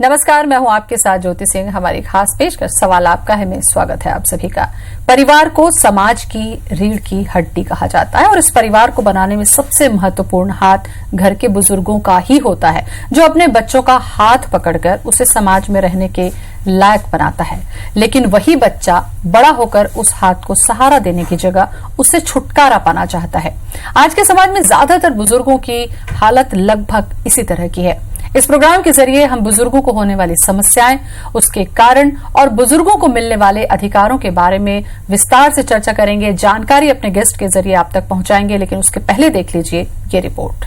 नमस्कार, मैं हूं आपके साथ ज्योति सिंह। हमारी खास पेशकश सवाल आपका है में स्वागत है आप सभी का। परिवार को समाज की रीढ़ की हड्डी कहा जाता है और इस परिवार को बनाने में सबसे महत्वपूर्ण हाथ घर के बुजुर्गों का ही होता है, जो अपने बच्चों का हाथ पकड़कर उसे समाज में रहने के लायक बनाता है। लेकिन वही बच्चा बड़ा होकर उस हाथ को सहारा देने की जगह उससे छुटकारा पाना चाहता है। आज के समाज में ज्यादातर बुजुर्गों की हालत लगभग इसी तरह की है। इस प्रोग्राम के जरिए हम बुजुर्गों को होने वाली समस्याएं, उसके कारण और बुजुर्गों को मिलने वाले अधिकारों के बारे में विस्तार से चर्चा करेंगे। जानकारी अपने गेस्ट के जरिए आप तक पहुंचाएंगे, लेकिन उसके पहले देख लीजिए ये रिपोर्ट।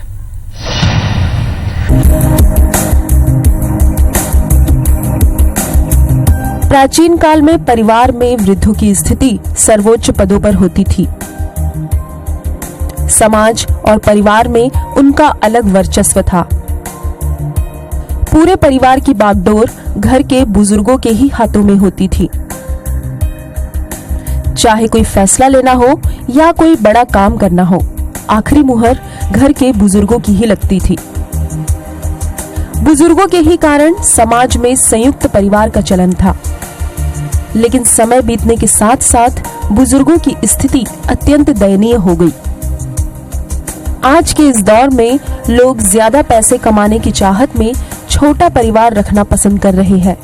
प्राचीन काल में परिवार में वृद्धों की स्थिति सर्वोच्च पदों पर होती थी। समाज और परिवार में उनका अलग वर्चस्व था। पूरे परिवार की बागडोर घर के बुजुर्गों के ही हाथों में होती थी। चाहे कोई फैसला लेना हो या कोई बड़ा काम करना हो, आखिरी मुहर घर के बुजुर्गों की ही लगती थी। बुजुर्गों के ही कारण समाज में संयुक्त परिवार का चलन था। लेकिन समय बीतने के साथ साथ बुजुर्गों की स्थिति अत्यंत दयनीय हो गई। आज के इस दौर में लोग ज्यादा पैसे कमाने की चाहत में छोटा परिवार रखना पसंद कर रहे हैं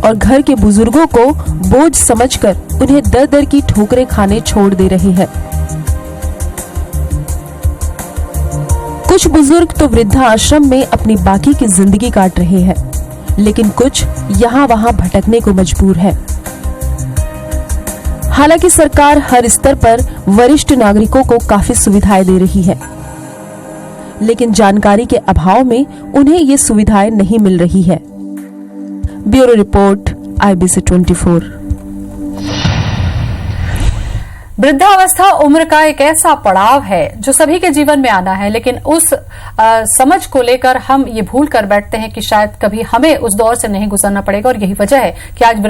और घर के बुजुर्गों को बोझ समझकर उन्हें दर दर की ठोकरें खाने छोड़ दे रहे हैं। कुछ बुजुर्ग तो वृद्धाश्रम में अपनी बाकी की जिंदगी काट रहे हैं, लेकिन कुछ यहाँ वहाँ भटकने को मजबूर है। हालांकि सरकार हर स्तर पर वरिष्ठ नागरिकों को काफी सुविधाएं दे रही है, लेकिन जानकारी के अभाव में उन्हें ये सुविधाएं नहीं मिल रही है। Bureau report, IBC 24। वृद्धावस्था उम्र का एक ऐसा पड़ाव है जो सभी के जीवन में आना है, लेकिन उस समझ को लेकर हम ये भूल कर बैठते हैं कि शायद कभी हमें उस दौर से नहीं गुजरना पड़ेगा। और यही वजह है कि आज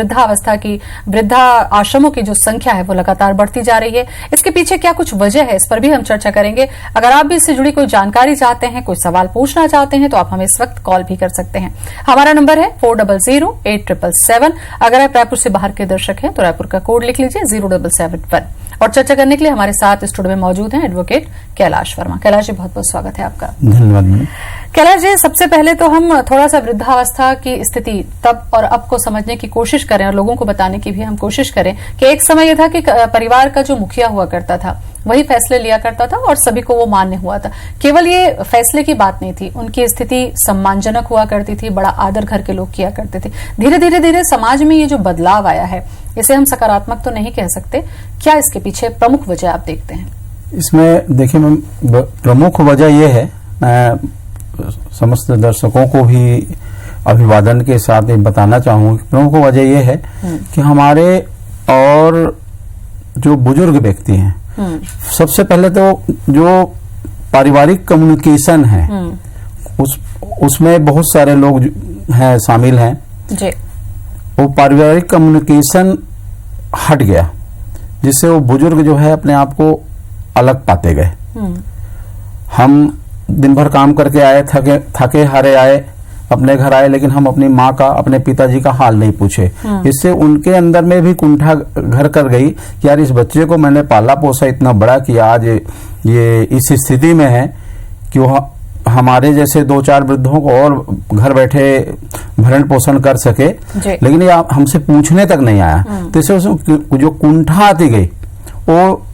वृद्धा आश्रमों की जो संख्या है वो लगातार बढ़ती जा रही है। इसके पीछे क्या कुछ वजह है, इस पर भी हम चर्चा करेंगे। अगर आप भी इससे जुड़ी कोई जानकारी चाहते हैं, कोई सवाल पूछना चाहते हैं, तो आप हमें इस वक्त कॉल भी कर सकते हैं। हमारा नंबर है 400877। अगर आप रायपुर से बाहर के दर्शक हैं तो रायपुर का कोड लिख लीजिए 0771। और चर्चा करने के लिए हमारे साथ स्टूडियो में मौजूद हैं एडवोकेट कैलाश वर्मा। कैलाश जी, बहुत बहुत स्वागत है आपका। धन्यवाद। कैलाश जी, सबसे पहले तो हम थोड़ा सा वृद्धावस्था की स्थिति तब और अब को समझने की कोशिश करें और लोगों को बताने की भी हम कोशिश करें कि एक समय यह था कि परिवार का जो मुखिया हुआ करता था वही फैसले लिया करता था और सभी को वो मान्य हुआ था। केवल ये फैसले की बात नहीं थी, उनकी स्थिति सम्मानजनक हुआ करती थी, बड़ा आदर घर के लोग किया करते थे। धीरे धीरे समाज में ये जो बदलाव आया है, इसे हम सकारात्मक तो नहीं कह सकते। क्या इसके पीछे प्रमुख वजह आप देखते हैं? इसमें देखिए मैम, प्रमुख वजह यह है, मैं समस्त दर्शकों को भी अभिवादन के साथ बताना चाहूंगा। प्रमुख वजह यह है कि हमारे और जो बुजुर्ग व्यक्ति हैं, सबसे पहले तो जो पारिवारिक कम्युनिकेशन है उसमें बहुत सारे लोग हैं शामिल हैं जी। वो पारिवारिक कम्युनिकेशन हट गया, जिससे वो बुजुर्ग जो है अपने आप को अलग पाते गए। हम दिन भर काम करके आए, थके हारे आए, अपने घर आए, लेकिन हम अपनी माँ का, अपने पिताजी का हाल नहीं पूछे। इससे उनके अंदर में भी कुंठा घर कर गई कि यार, इस बच्चे को मैंने पाला पोसा इतना बड़ा किया, आज ये इस स्थिति में है कि वो हमारे जैसे 2-4 वृद्धों को और घर बैठे भरण पोषण कर सके, लेकिन ये हमसे पूछने तक नहीं आया। तो इससे जो कुंठा आती गई वो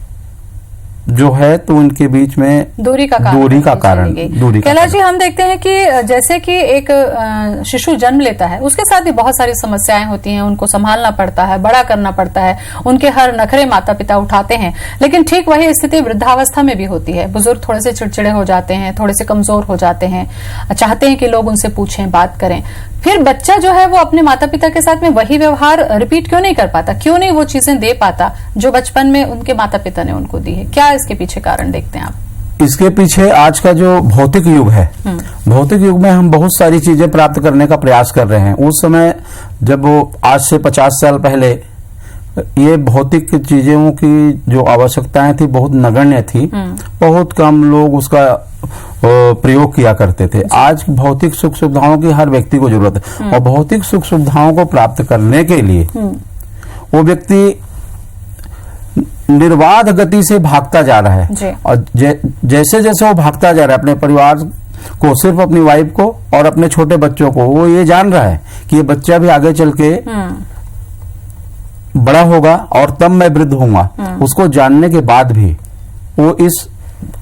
जो है तो उनके बीच में दूरी का कारण। कैलाश जी, हम देखते हैं कि जैसे कि एक शिशु जन्म लेता है, उसके साथ भी बहुत सारी समस्याएं होती हैं। उनको संभालना पड़ता है, बड़ा करना पड़ता है, उनके हर नखरे माता पिता उठाते हैं। लेकिन ठीक वही स्थिति वृद्धावस्था में भी होती है। बुजुर्ग थोड़े से चिड़चिड़े हो जाते हैं, थोड़े से कमजोर हो जाते हैं, चाहते हैं कि लोग उनसे पूछें, बात करें। फिर बच्चा जो है वो अपने माता पिता के साथ में वही व्यवहार रिपीट क्यों नहीं कर पाता, क्यों नहीं वो चीजें दे पाता जो बचपन में उनके माता पिता ने उनको दी है? क्या इसके पीछे कारण देखते हैं आप? इसके पीछे आज का जो भौतिक युग है, भौतिक युग में हम बहुत सारी चीजें प्राप्त करने का प्रयास कर रहे हैं। उस समय जब वो आज से 50 साल पहले ये भौतिक चीजों की जो आवश्यकताएं थी बहुत नगण्य थी, बहुत कम लोग उसका प्रयोग किया करते थे। आज भौतिक सुख सुविधाओं की हर व्यक्ति को जरूरत है और भौतिक सुख सुविधाओं को प्राप्त करने के लिए वो व्यक्ति निर्बाध गति से भागता जा रहा है और जैसे जैसे वो भागता जा रहा है अपने परिवार को, सिर्फ अपनी वाइफ को और अपने छोटे बच्चों को, वो ये जान रहा है कि ये बच्चा भी आगे चल के बड़ा होगा और तब मैं वृद्ध होऊंगा। उसको जानने के बाद भी वो इस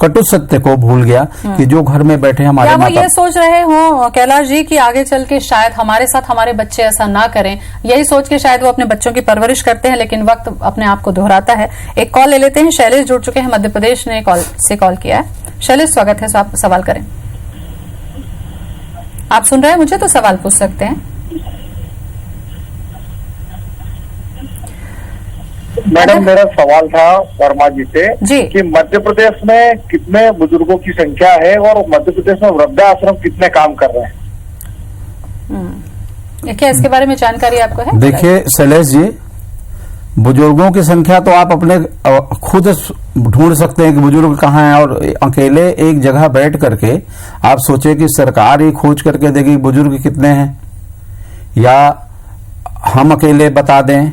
कटु सत्य को भूल गया कि जो घर में बैठे हमारे माता, वो ये सोच रहे हो कैलाश जी कि आगे चल के शायद हमारे साथ हमारे बच्चे ऐसा ना करें, यही सोच के शायद वो अपने बच्चों की परवरिश करते हैं, लेकिन वक्त अपने आप को दोहराता है। एक कॉल ले लेते हैं। शैलेश जुड़ चुके हैं, मध्य प्रदेश ने कॉल किया है। शैलेश, स्वागत है, आप सवाल करें। आप सुन रहे हैं मुझे तो सवाल पूछ सकते हैं। मैडम, मेरा सवाल था वर्मा जी से जी कि मध्य प्रदेश में कितने बुजुर्गों की संख्या है और मध्य प्रदेश में वृद्धाश्रम कितने काम कर रहे हैं? क्या इसके बारे में जानकारी आपको है? देखिए शैलेश जी, बुजुर्गों की संख्या तो आप अपने खुद ढूंढ सकते हैं कि बुजुर्ग कहाँ हैं, और अकेले एक जगह बैठ करके आप सोचे कि सरकार ही खोज करके देगी बुजुर्ग कितने हैं, या हम अकेले बता दें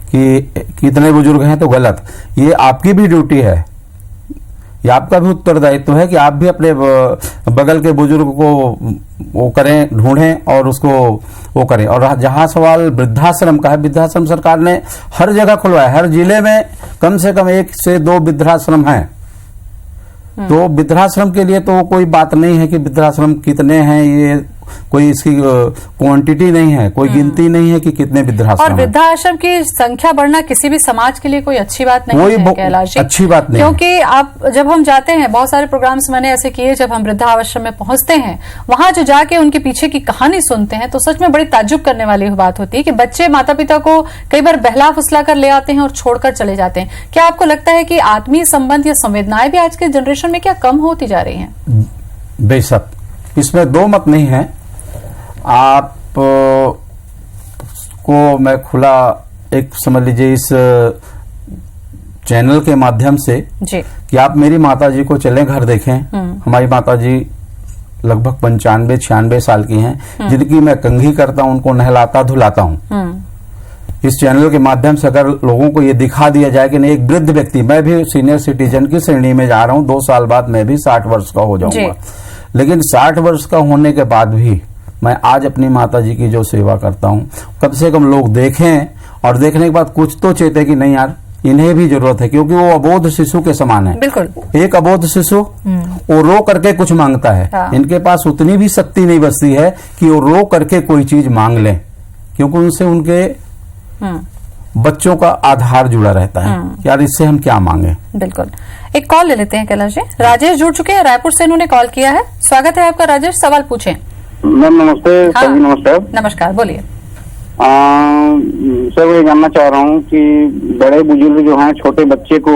कि कितने बुजुर्ग हैं, तो गलत। ये आपकी भी ड्यूटी है, ये आपका भी उत्तरदायित्व है कि आप भी अपने बगल के बुजुर्ग को वो करें, ढूंढें और उसको वो करें। और जहां सवाल वृद्धाश्रम का है, वृद्धाश्रम सरकार ने हर जगह खुलवाया, हर जिले में कम से कम 1 से 2 वृद्धाश्रम हैं। तो वृद्धाश्रम के लिए तो कोई बात नहीं है कि वृद्धाश्रम कितने हैं, ये कोई इसकी क्वांटिटी नहीं है, कोई गिनती नहीं है कि कितने वृद्धाश्रम। और वृद्धाश्रम की संख्या बढ़ना किसी भी समाज के लिए कोई अच्छी बात नहीं है कैलाश जी, अच्छी बात नहीं, क्योंकि आप जब हम जाते हैं, बहुत सारे प्रोग्राम्स मैंने ऐसे किए, जब हम वृद्धाश्रम में पहुंचते हैं, वहां जो जाके उनके पीछे की कहानी सुनते हैं, तो सच में बड़ी ताज्जुब करने वाली बात होती है कि बच्चे माता पिता को कई बार बहला फुसला कर ले आते हैं और छोड़कर चले जाते हैं। क्या आपको लगता है कि आत्मीय संबंध या संवेदनाएं भी आज के जनरेशन में क्या कम होती जा रही हैं? बेशक, इसमें दो मत नहीं है। आप को मैं खुला एक समझ लीजिए इस चैनल के माध्यम से जी कि आप मेरी माताजी को चलें घर देखें। हमारी माताजी लगभग 95-96 साल की हैं, जिनकी मैं कंघी करता हूं, उनको नहलाता धुलाता हूं। इस चैनल के माध्यम से अगर लोगों को ये दिखा दिया जाए कि नहीं, एक वृद्ध व्यक्ति, मैं भी सीनियर सिटीजन की श्रेणी में जा रहा हूं, 2 साल बाद मैं भी 60 वर्ष का हो जाऊंगा, लेकिन 60 वर्ष का होने के बाद भी मैं आज अपनी माताजी की जो सेवा करता हूं, कम से कम लोग देखें और देखने के बाद कुछ तो चेते कि नहीं यार, इन्हें भी जरूरत है, क्योंकि वो अबोध शिशु के समान है। बिल्कुल, एक अबोध शिशु वो रो करके कुछ मांगता है। इनके पास उतनी भी शक्ति नहीं बचती है कि वो रो करके कोई चीज मांग लें, क्योंकि उनसे उनके बच्चों का आधार जुड़ा रहता है। यार इससे हम क्या मांगे। बिल्कुल, एक कॉल ले लेते हैं कैलाश जी। राजेश जुड़ चुके हैं, रायपुर से इन्होंने कॉल किया है। स्वागत है आपका राजेश, सवाल पूछें। मैम नमस्ते। हाँ, सभी नमस्कार। नमस्कार, बोलिए। सर मैं जानना चाह रहा हूँ कि बड़े बुजुर्ग जो हैं छोटे बच्चे को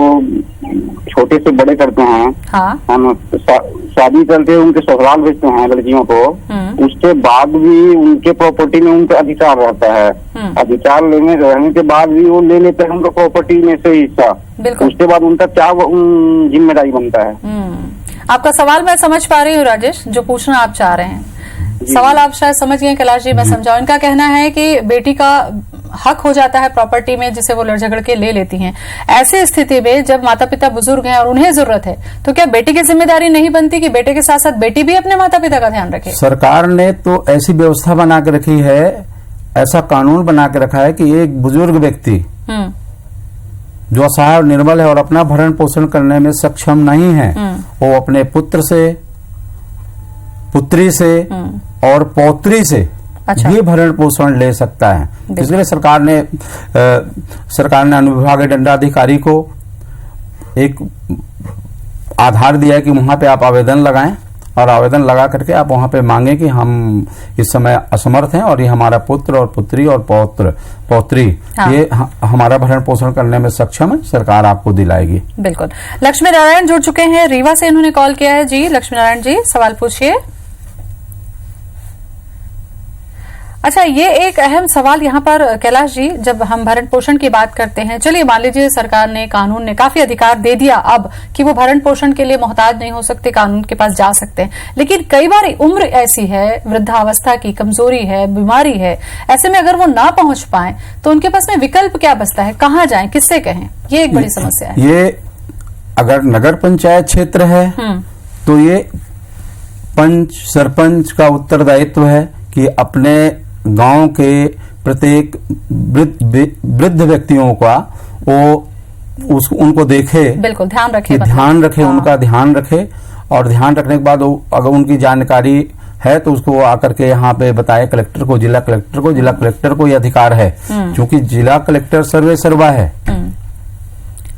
छोटे से बड़े करते हैं, हाँ, हम शादी करते हैं, उनके ससुराल भेजते हैं लड़कियों को, उसके बाद भी उनके प्रॉपर्टी में उनका अधिकार रहता है। अधिकार रहने के बाद भी वो ले लेते हैं उनका प्रॉपर्टी में से हिस्सा। उसके बाद उनका क्या जिम्मेदारी बनता है? आपका सवाल मैं समझ पा रही हूँ राजेश, जो पूछना आप चाह रहे हैं। सवाल आप शायद समझ गए कैलाश जी, मैं समझाऊं। इनका कहना है कि बेटी का हक हो जाता है प्रॉपर्टी में, जिसे वो लड़ झगड़ के ले लेती हैं। ऐसी स्थिति में जब माता पिता बुजुर्ग हैं और उन्हें जरूरत है, तो क्या बेटी की जिम्मेदारी नहीं बनती कि बेटे के साथ साथ बेटी भी अपने माता पिता का ध्यान रखे? सरकार ने तो ऐसी व्यवस्था बना के रखी है, ऐसा कानून बना के रखा है कि एक बुजुर्ग व्यक्ति जो असहाय और निर्बल है और अपना भरण पोषण करने में सक्षम नहीं है, वो अपने पुत्र से, पुत्री से और पौत्री से भी भरण पोषण ले सकता है। इसलिए सरकार ने अनुविभागीय दंडाधिकारी को एक आधार दिया है कि वहां पे आप आवेदन लगाएं, और आवेदन लगा करके आप वहां पे मांगे कि हम इस समय असमर्थ हैं और ये हमारा पुत्र और पुत्री और पौत्री ये हमारा भरण पोषण करने में सक्षम है, सरकार आपको दिलाएगी। बिल्कुल। लक्ष्मी नारायण जुड़ चुके हैं, रीवा से इन्होंने कॉल किया है। जी लक्ष्मी नारायण जी, सवाल पूछिए। अच्छा, ये एक अहम सवाल यहाँ पर कैलाश जी, जब हम भरण पोषण की बात करते हैं, चलिए मान लीजिए सरकार ने, कानून ने काफी अधिकार दे दिया अब कि वो भरण पोषण के लिए मोहताज नहीं हो सकते, कानून के पास जा सकते हैं, लेकिन कई बार उम्र ऐसी है, वृद्धावस्था की, कमजोरी है, बीमारी है, ऐसे में अगर वो ना पहुंच पाए तो उनके पास में विकल्प क्या बचता है, कहाँ जाएं, किससे कहें? ये एक बड़ी समस्या है। ये अगर नगर पंचायत क्षेत्र है तो ये पंच सरपंच का उत्तरदायित्व है कि अपने गांव के प्रत्येक वृद्ध व्यक्तियों का वो उनको देखे, बिल्कुल ध्यान रखे, उनका ध्यान रखे, और ध्यान रखने के बाद अगर उनकी जानकारी है तो उसको आकर के यहाँ पे बताए कलेक्टर को, जिला कलेक्टर को ये अधिकार है, क्योंकि जिला कलेक्टर सर्वे सर्वा है।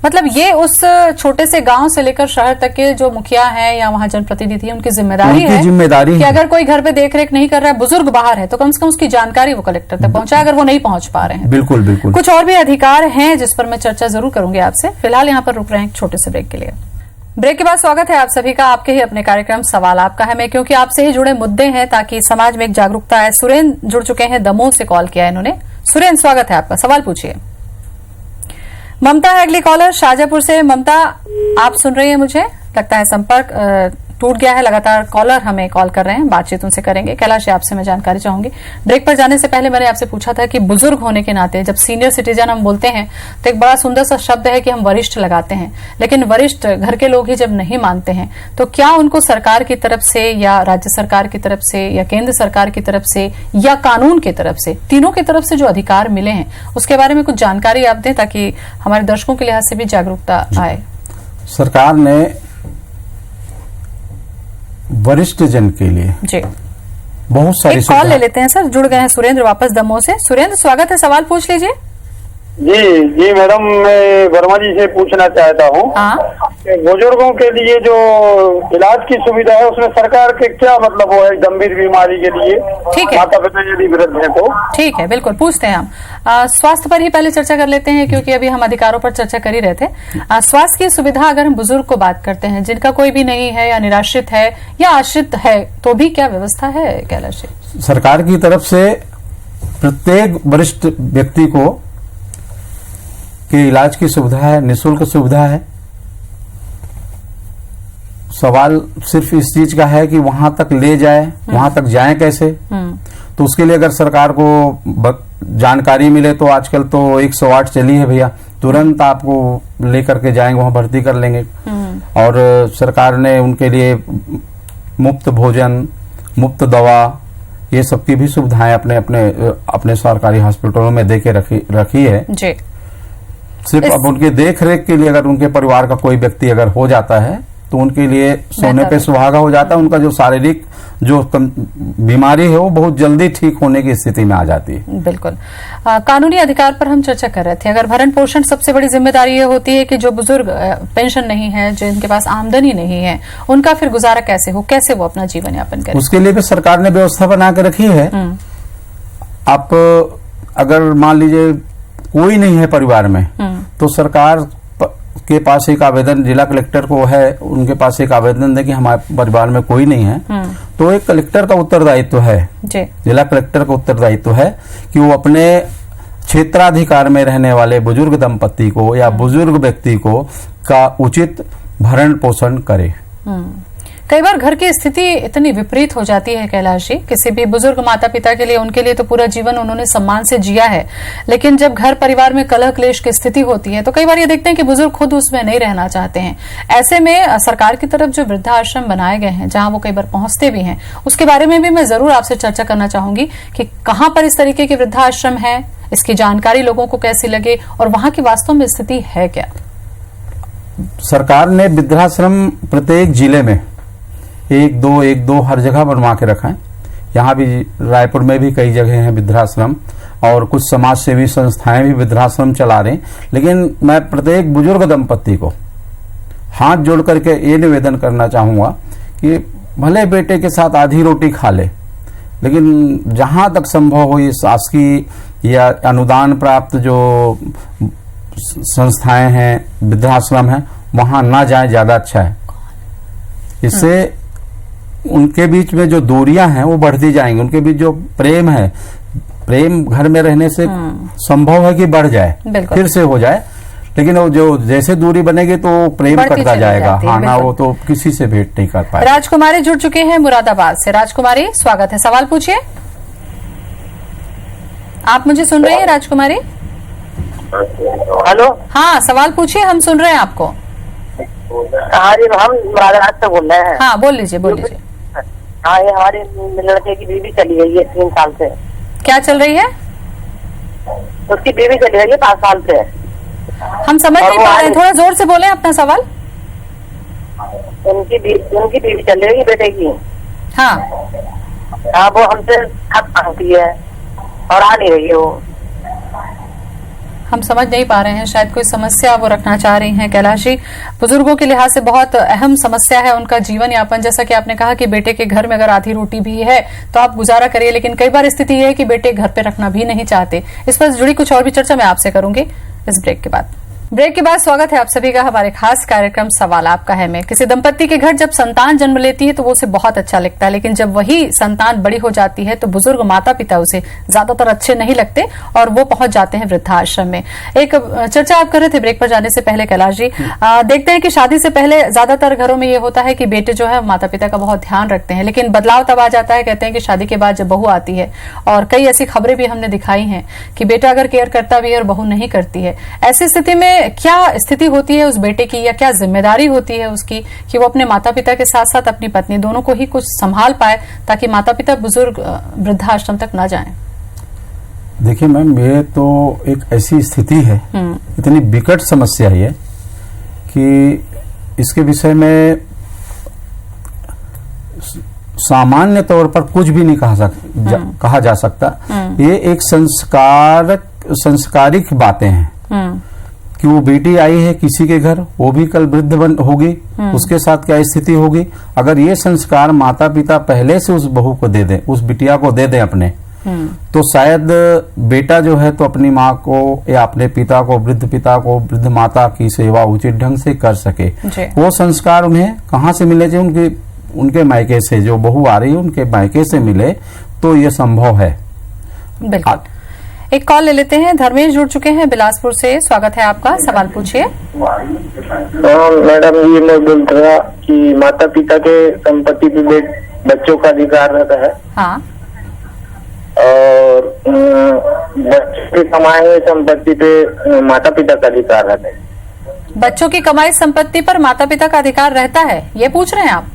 मतलब ये उस छोटे से गांव से लेकर शहर तक के जो मुखिया हैं या वहां जनप्रतिनिधि, उनकी जिम्मेदारी है कि अगर कोई घर पे देख रेख नहीं कर रहा है, बुजुर्ग बाहर है, तो कम से कम उसकी जानकारी वो कलेक्टर तक पहुंचाए, अगर वो नहीं पहुंच पा रहे हैं। बिल्कुल बिल्कुल। कुछ और भी अधिकार हैं जिस पर मैं चर्चा जरूर करूंगी आपसे। फिलहाल यहाँ पर रुक रहे हैं एक छोटे से ब्रेक के लिए। ब्रेक के बाद स्वागत है आप सभी का आपके ही अपने कार्यक्रम सवाल आपका है मैं, क्योंकि आपसे ही जुड़े मुद्दे हैं ताकि समाज में एक जागरूकता है। सुरेंद्र जुड़ चुके हैं, दमोह से कॉल किया इन्होंने। सुरेंद्र, स्वागत है आपका, सवाल पूछिए। ममता है अगली कॉलर शाहजहांपुर से। ममता, आप सुन रही हैं? मुझे लगता है संपर्क टूट गया है, लगातार कॉलर हमें कॉल कर रहे हैं, बातचीत उनसे करेंगे। कैलाश, आपसे मैं जानकारी चाहूंगी। ब्रेक पर जाने से पहले मैंने आपसे पूछा था कि बुजुर्ग होने के नाते जब सीनियर सिटीजन हम बोलते हैं तो एक बड़ा सुंदर सा शब्द है कि हम वरिष्ठ लगाते हैं, लेकिन वरिष्ठ घर के लोग ही जब नहीं मानते हैं तो क्या उनको सरकार की तरफ से या राज्य सरकार की तरफ से या केंद्र सरकार की तरफ से या कानून की तरफ से, तीनों की तरफ से जो अधिकार मिले हैं उसके बारे में कुछ जानकारी आप दें ताकि हमारे दर्शकों के लिहाज से भी जागरूकता आए। सरकार ने वरिष्ठ जन के लिए जी बहुत सारी कॉल ले लेते हैं। सर जुड़ गए हैं सुरेंद्र वापस दमोह से। सुरेंद्र, स्वागत है, सवाल पूछ लीजिए। जी मैडम, मैं वर्मा जी से पूछना चाहता हूँ, बुजुर्गों के लिए जो इलाज की सुविधा है उसमें सरकार के क्या मतलब वो है गंभीर बीमारी के लिए? ठीक है, माता पिता यदि वृद्ध है तो ठीक है, बिल्कुल पूछते हैं हम। स्वास्थ्य पर ही पहले चर्चा कर लेते हैं क्योंकि अभी हम अधिकारों पर चर्चा कर ही रहे थे। स्वास्थ्य की सुविधा अगर हम बुजुर्ग को बात करते हैं जिनका कोई भी नहीं है या निराश्रित है या आश्रित है तो भी क्या व्यवस्था है कैलाश? सरकार की तरफ से प्रत्येक वरिष्ठ व्यक्ति को कि इलाज की सुविधा है, निःशुल्क सुविधा है। सवाल सिर्फ इस चीज का है कि वहां तक ले जाए, वहां तक जाए कैसे? तो उसके लिए अगर सरकार को जानकारी मिले तो आजकल तो 108 चली है भैया, तुरंत आपको लेकर के जाएंगे, वहां भर्ती कर लेंगे। और सरकार ने उनके लिए मुफ्त भोजन, मुफ्त दवा, ये सबकी भी सुविधाएं अपने सरकारी हॉस्पिटलों में दे के रखी है जी। सिर्फ अब उनके देख रेख के लिए अगर उनके परिवार का कोई व्यक्ति अगर हो जाता है तो उनके लिए सोने पे सुहागा हो जाता है। उनका जो शारीरिक जो बीमारी है वो बहुत जल्दी ठीक होने की स्थिति में आ जाती है। बिल्कुल। कानूनी अधिकार पर हम चर्चा कर रहे थे। अगर भरण पोषण, सबसे बड़ी जिम्मेदारी ये होती है कि जो बुजुर्ग पेंशन नहीं है, जिनके पास आमदनी नहीं है, उनका फिर गुजारा कैसे हो, कैसे वो अपना जीवन यापन करे, उसके लिए भी सरकार ने व्यवस्था बना के रखी है। आप अगर मान लीजिए कोई नहीं है परिवार में तो सरकार के पास एक आवेदन, जिला कलेक्टर को है, उनके पास एक आवेदन दे कि हमारे परिवार में कोई नहीं है, तो एक कलेक्टर का उत्तरदायित्व है, जिला कलेक्टर का उत्तरदायित्व है कि वो अपने क्षेत्राधिकार में रहने वाले बुजुर्ग दंपति को या बुजुर्ग व्यक्ति को का उचित भरण पोषण करे। कई बार घर की स्थिति इतनी विपरीत हो जाती है कैलाश जी, किसी भी बुजुर्ग माता पिता के लिए, उनके लिए तो पूरा जीवन उन्होंने सम्मान से जिया है, लेकिन जब घर परिवार में कलह क्लेश की स्थिति होती है तो कई बार ये देखते हैं कि बुजुर्ग खुद उसमें नहीं रहना चाहते हैं। ऐसे में सरकार की तरफ जो वृद्धाश्रम बनाए गए हैं जहां वो कई बार पहुंचते भी हैं, उसके बारे में भी मैं जरूर आपसे चर्चा करना चाहूंगी कि कहां पर इस तरीके के वृद्धाश्रम है, इसकी जानकारी लोगों को कैसी लगे और वहां की वास्तव में स्थिति है क्या। सरकार ने वृद्धाश्रम प्रत्येक जिले में एक दो हर जगह बनवा के रखा है। यहाँ भी रायपुर में भी कई जगह हैं वृद्धाश्रम और कुछ समाज सेवी संस्थाएं भी वृद्धाश्रम चला रहे हैं। लेकिन मैं प्रत्येक बुजुर्ग दंपति को हाथ जोड़ करके ये निवेदन करना चाहूंगा कि भले बेटे के साथ आधी रोटी खा ले, लेकिन जहां तक संभव हो ये शासकीय या अनुदान प्राप्त जो संस्थाएं हैं, वृद्धाश्रम है, वहां ना जाए, ज्यादा अच्छा है। इससे उनके बीच में जो दूरियां हैं वो बढ़ती जाएंगी, उनके बीच जो प्रेम है, प्रेम घर में रहने से संभव है कि बढ़ जाए, फिर से हो जाए, लेकिन वो जो जैसे दूरी बनेगी तो प्रेम कटता जाएगा। हाँ ना, वो तो किसी से भेंट नहीं कर पाए। राजकुमारी जुड़ चुके हैं मुरादाबाद से। राजकुमारी, स्वागत है, सवाल पूछिए। आप मुझे सुन रही हैं राजकुमारी? हेलो, हाँ सवाल पूछिए, हम सुन रहे हैं आपको। हाँ जी, हम मुरादाबाद से बोल रहे हैं। हाँ बोल लीजिए, बोल लीजिए। हाँ, ये हमारे लड़के की बीवी चली गई है 3 साल से। क्या चल रही है? उसकी बीवी चली गई है 5 साल से। हम समझ नहीं पा रहे हैं, थोड़ा जोर से बोले अपना सवाल। उनकी बीवी चली गई बेटे की। हाँ हाँ, वो हमसे हक मांगती है और आ नहीं रही है वो। हम समझ नहीं पा रहे हैं, शायद कोई समस्या वो रखना चाह रही हैं कैलाश जी। बुजुर्गों के लिहाज से बहुत अहम समस्या है उनका जीवन यापन। जैसा कि आपने कहा कि बेटे के घर में अगर आधी रोटी भी है तो आप गुजारा करिए, लेकिन कई बार स्थिति ये है कि बेटे घर पे रखना भी नहीं चाहते। इस पर जुड़ी कुछ और भी चर्चा मैं आपसे करूंगी इस ब्रेक के बाद। ब्रेक के बाद स्वागत है आप सभी का हमारे खास कार्यक्रम सवाल आपका है में। किसी दंपत्ति के घर जब संतान जन्म लेती है तो वो उसे बहुत अच्छा लगता है, लेकिन जब वही संतान बड़ी हो जाती है तो बुजुर्ग माता पिता उसे ज्यादातर अच्छे नहीं लगते और वो पहुंच जाते हैं वृद्धाश्रम में। एक चर्चा आप कर रहे थे ब्रेक पर जाने से पहले कैलाश जी, देखते हैं कि शादी से पहले ज्यादातर घरों में ये होता है कि बेटे जो है माता पिता का बहुत ध्यान रखते हैं, लेकिन बदलाव तब आ जाता है, कहते हैं कि शादी के बाद जब बहू आती है, और कई ऐसी खबरें भी हमने दिखाई हैं कि बेटा अगर केयर करता भी है और बहू नहीं करती है। ऐसी स्थिति में क्या स्थिति होती है उस बेटे की, या क्या जिम्मेदारी होती है उसकी कि वो अपने माता पिता के साथ साथ अपनी पत्नी दोनों को ही कुछ संभाल पाए ताकि माता पिता बुजुर्ग वृद्धाश्रम तक ना जाएं? देखिए मैम, ये तो एक ऐसी स्थिति है, इतनी विकट समस्या है कि इसके विषय में सामान्य तौर पर कुछ भी नहीं कहा जा सकता। ये एक संस्कारिक बातें हैं कि वो बेटी आई है किसी के घर, वो भी कल वृद्ध होगी, उसके साथ क्या स्थिति होगी। अगर ये संस्कार माता पिता पहले से उस बहू को दे दें, उस बिटिया को दे दें अपने, तो शायद बेटा जो है तो अपनी माँ को या अपने पिता को, वृद्ध पिता को, वृद्ध माता की सेवा उचित ढंग से कर सके। वो संस्कार उन्हें कहाँ से मिले? जो उनके मायके से, जो बहू आ रही है उनके मायके से मिले, तो ये संभव है। बिल्कुल। एक कॉल ले लेते हैं। धर्मेश जुड़ चुके हैं बिलासपुर से। स्वागत है आपका, सवाल पूछिए। मैडम, ये मैं बोल रहा कि माता पिता के संपत्ति पे बच्चों का अधिकार रहता है। हाँ। और बच्चों की कमाई हुई संपत्ति पे माता पिता का अधिकार रहता है। बच्चों की कमाई संपत्ति पर माता पिता का अधिकार रहता है, ये पूछ रहे हैं आप?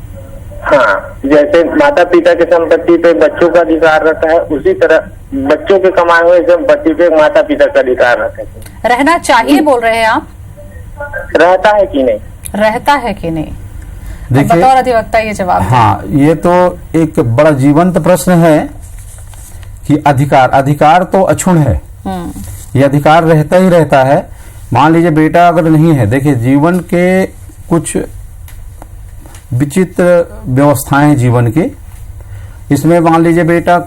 हाँ, जैसे माता पिता की संपत्ति पे बच्चों का अधिकार रहता है, उसी तरह बच्चों के कमाए हुए संपत्ति पे माता पिता का अधिकार रहता है। रहना चाहिए बोल रहे हैं आप? रहता है कि नहीं? रहता है कि नहीं, देखिए, बतौर अधिवक्ता ये जवाब। हाँ, ये तो एक बड़ा जीवंत प्रश्न है कि अधिकार तो अक्षुण्ण है, ये अधिकार रहता ही रहता है। मान लीजिए बेटा अगर नहीं है, देखिए जीवन के कुछ विचित्र व्यवस्थाएं हैं जीवन की। इसमें मान लीजिए बेटा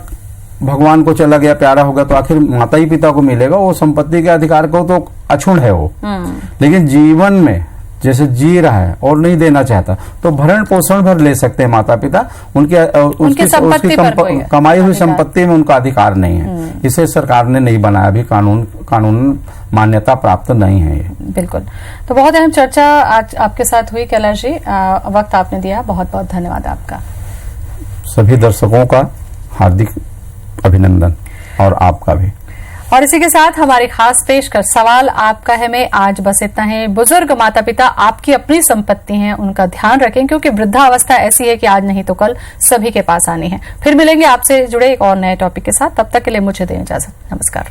भगवान को चला गया, प्यारा होगा, तो आखिर माता ही पिता को मिलेगा, वो संपत्ति के अधिकार को तो अक्षुण्ण है वो। लेकिन जीवन में जैसे जी रहा है और नहीं देना चाहता, तो भरण पोषण भर ले सकते हैं माता पिता, उसकी कमाई हुई संपत्ति में उनका अधिकार नहीं है। इसे सरकार ने नहीं बनाया, अभी कानून मान्यता प्राप्त नहीं है ये। बिल्कुल। तो बहुत अहम चर्चा आज आपके साथ हुई कैलाश जी, वक्त आपने दिया, बहुत बहुत धन्यवाद आपका। सभी दर्शकों का हार्दिक अभिनंदन और आपका भी। और इसी के साथ हमारी खास पेशकश सवाल आपका है में आज बस इतना है। बुजुर्ग माता पिता आपकी अपनी संपत्ति हैं, उनका ध्यान रखें, क्योंकि वृद्धावस्था ऐसी है कि आज नहीं तो कल सभी के पास आनी है। फिर मिलेंगे आपसे जुड़े एक और नए टॉपिक के साथ, तब तक के लिए मुझे दें इजाजत। नमस्कार।